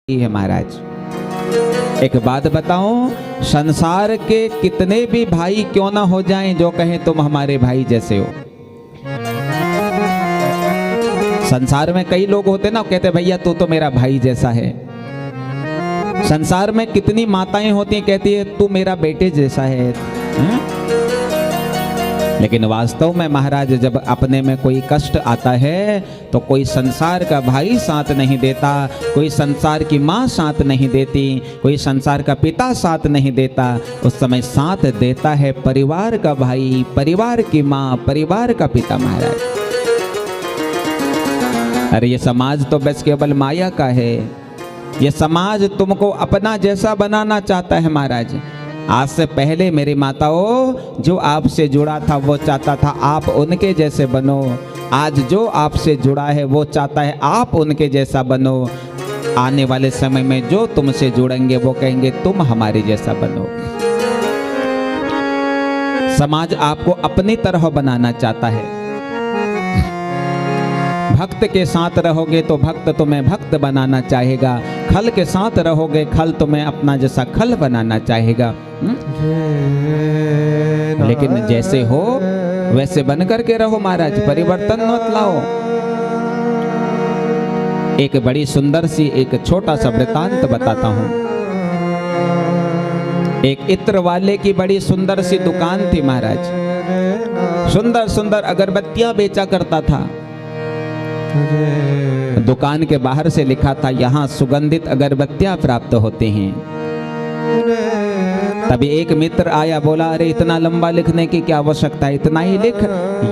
है महाराज। एक बात बताऊं, संसार के कितने भी भाई क्यों ना हो जाएं, जो कहें तुम हमारे भाई जैसे हो। संसार में कई लोग होते ना, कहते भैया तू तो मेरा भाई जैसा है। संसार में कितनी माताएं होती हैं, कहती है तू मेरा बेटे जैसा है। लेकिन वास्तव में महाराज, जब अपने में कोई कष्ट आता है तो कोई संसार का भाई साथ नहीं देता, कोई संसार की माँ साथ नहीं देती, कोई संसार का पिता साथ नहीं देता। उस समय साथ देता है परिवार का भाई, परिवार की माँ, परिवार का पिता महाराज। अरे ये समाज तो बस केवल माया का है। ये समाज तुमको अपना जैसा बनाना चाहता है महाराज। आज से पहले मेरी माताओं, जो आपसे जुड़ा था वो चाहता था आप उनके जैसे बनो। आज जो आपसे जुड़ा है वो चाहता है आप उनके जैसा बनो। आने वाले समय में जो तुमसे जुड़ेंगे वो कहेंगे तुम हमारे जैसा बनो। समाज आपको अपनी तरह बनाना चाहता है। भक्त के साथ रहोगे तो भक्त तुम्हें भक्त बनाना चाहेगा, खल के साथ रहोगे खल तुम्हें अपना जैसा खल बनाना चाहेगा। लेकिन जैसे हो वैसे बन करके रहो महाराज, परिवर्तन मत लाओ। एक बड़ी सुंदर सी एक छोटा सा वृतांत बताता हूं। एक इत्र वाले की बड़ी सुंदर सी दुकान थी महाराज। सुंदर सुंदर अगरबत्तियां बेचा करता था। दुकान के बाहर से लिखा था यहाँ सुगंधित अगरबत्तियां प्राप्त होते हैं। तभी एक मित्र आया, बोला अरे इतना लंबा लिखने की क्या आवश्यकता है, इतना ही लिख,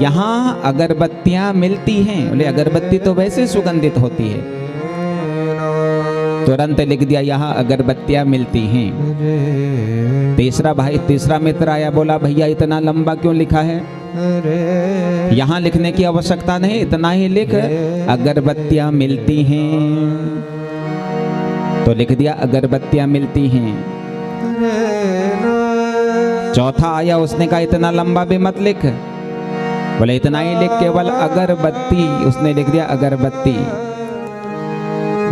यहाँ अगरबत्तियां मिलती हैं। बोले अगरबत्ती तो वैसे सुगंधित होती है। तुरंत लिख दिया यहाँ अगरबत्तियां मिलती हैं। तीसरा मित्र आया, बोला भैया इतना लंबा क्यों लिखा है, यहाँ लिखने की आवश्यकता नहीं, इतना ही लिख, अगरबत्तियां मिलती हैं। तो लिख दिया अगरबत्तियां मिलती हैं। चौथा आया, उसने कहा इतना लंबा भी मत लिख, बोले इतना ही लिख, केवल अगरबत्ती। उसने लिख दिया अगरबत्ती।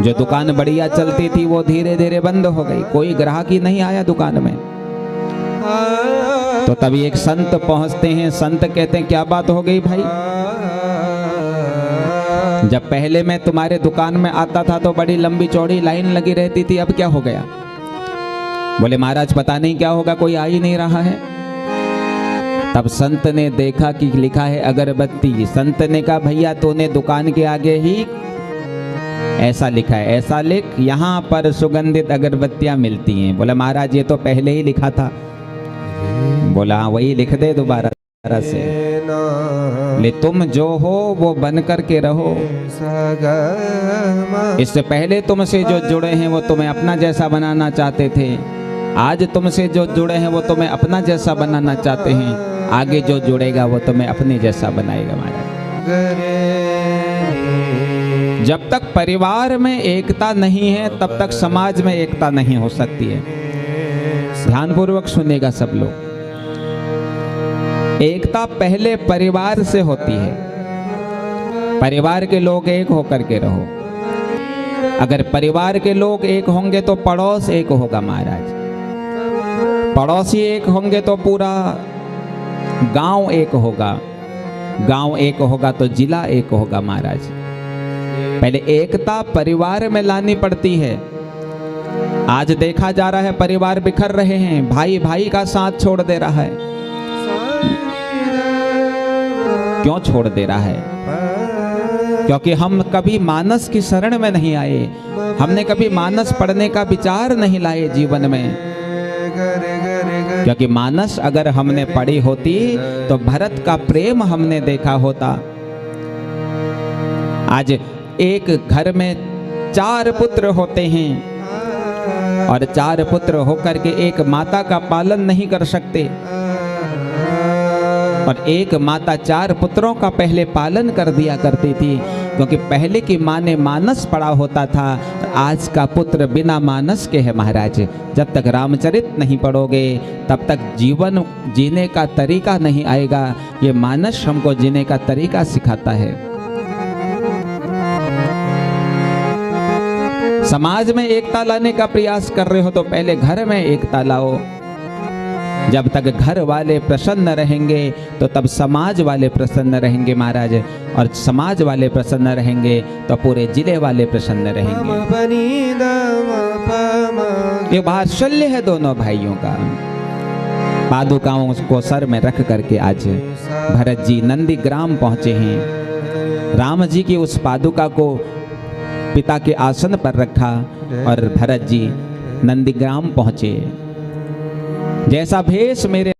जो दुकान बढ़िया चलती थी वो धीरे धीरे बंद हो गई, कोई ग्राहक ही नहीं आया दुकान में। तो तभी एक संत पहुंचते हैं। संत कहते हैं क्या बात हो गई भाई, जब पहले मैं तुम्हारे दुकान में आता था तो बड़ी लंबी चौड़ी लाइन लगी रहती थी, अब क्या हो गया। बोले महाराज पता नहीं क्या होगा, कोई आ ही नहीं रहा है। तब संत ने देखा कि लिखा है अगरबत्ती। संत ने कहा भैया तूने दुकान के आगे ही ऐसा लिखा है, ऐसा लिख, यहाँ पर सुगंधित अगरबत्तियां मिलती हैं। बोला महाराज ये तो पहले ही लिखा था। बोला हाँ वही लिख दे दोबारा से। ले तुम जो हो वो बन करके रहो। इससे पहले तुमसे जो जुड़े हैं वो तुम्हें अपना जैसा बनाना चाहते थे। आज तुमसे जो जुड़े हैं वो तुम्हें अपना जैसा बनाना चाहते हैं। आगे जो जुड़ेगा वो तुम्हें अपने जैसा बनाएगा महाराज। जब तक परिवार में एकता नहीं है तब तक समाज में एकता नहीं हो सकती है। ध्यानपूर्वक सुनेगा सब लोग। एकता पहले परिवार से होती है। परिवार के लोग एक होकर के रहो। अगर परिवार के लोग एक होंगे तो पड़ोस एक होगा महाराज। पड़ोसी एक होंगे तो पूरा गांव एक होगा। गांव एक होगा तो जिला एक होगा महाराज। पहले एकता परिवार में लानी पड़ती है। आज देखा जा रहा है परिवार बिखर रहे हैं, भाई भाई का साथ छोड़ दे रहा है। क्यों छोड़ दे रहा है? क्योंकि हम कभी मानस की शरण में नहीं आए। हमने कभी मानस पढ़ने का विचार नहीं लाए जीवन में। क्योंकि मानस अगर हमने पढ़ी होती तो भरत का प्रेम हमने देखा होता। आज एक घर में 4 पुत्र होते हैं और 4 पुत्र होकर के एक माता का पालन नहीं कर सकते। और एक माता 4 पुत्रों का पहले पालन कर दिया करती थी, क्योंकि पहले की माँ ने मानस पढ़ा होता था। आज का पुत्र बिना मानस के है महाराज। जब तक रामचरित नहीं पढ़ोगे तब तक जीवन जीने का तरीका नहीं आएगा। ये मानस हमको जीने का तरीका सिखाता है। समाज में एकता लाने का प्रयास कर रहे हो तो पहले घर में एकता लाओ। जब तक घर वाले प्रसन्न रहेंगे तो तब समाज वाले प्रसन्न रहेंगे महाराज, और समाज वाले प्रसन्न रहेंगे तो पूरे जिले वाले प्रसन्न रहेंगे। ये वात्सल्य है दोनों भाइयों का। पादुकाओं को सर में रख करके आज भरत जी नंदीग्राम पहुंचे हैं। राम जी की उस पादुका को पिता के आसन पर रखा और भरत जी नंदीग्राम पहुंचे। जैसा भेष मेरे